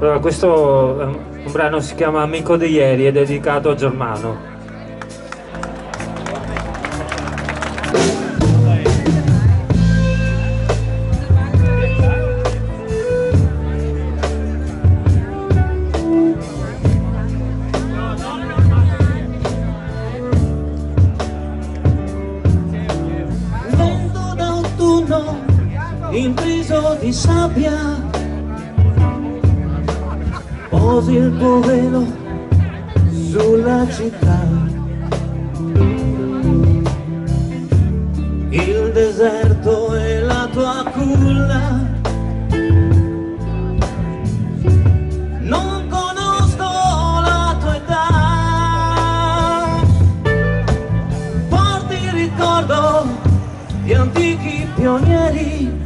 Allora, questo è un brano si chiama Amico di ieri, è dedicato a Germano. Vento d'autunno intriso di sabbia, posi il tuo velo sulla città. Il deserto è la tua culla. Non conosco la tua età. Porti il ricordo di antichi pionieri,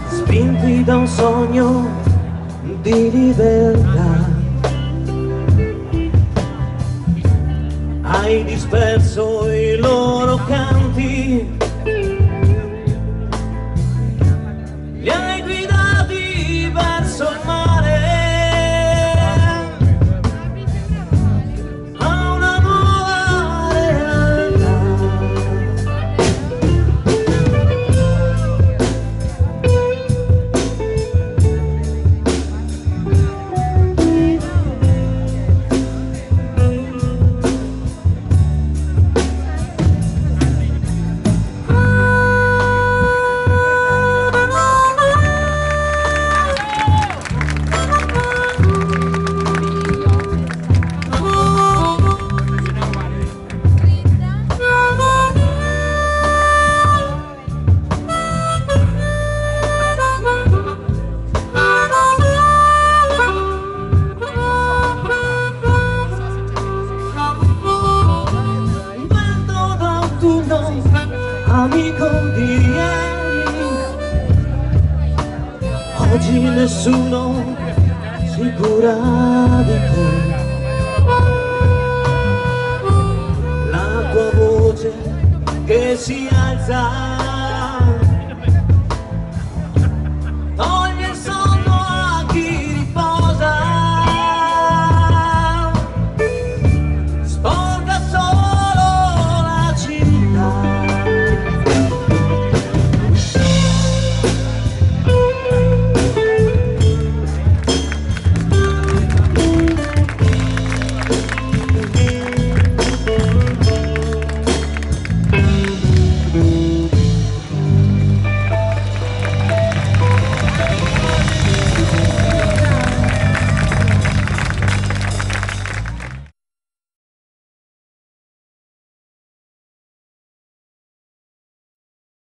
spinti da un sogno di libertà. Hai disperso i loro canti, li hai guidati verso il mare, a una nuova realtà. Amico di ieri, oggi nessuno si cura di te. La tua voce che si alza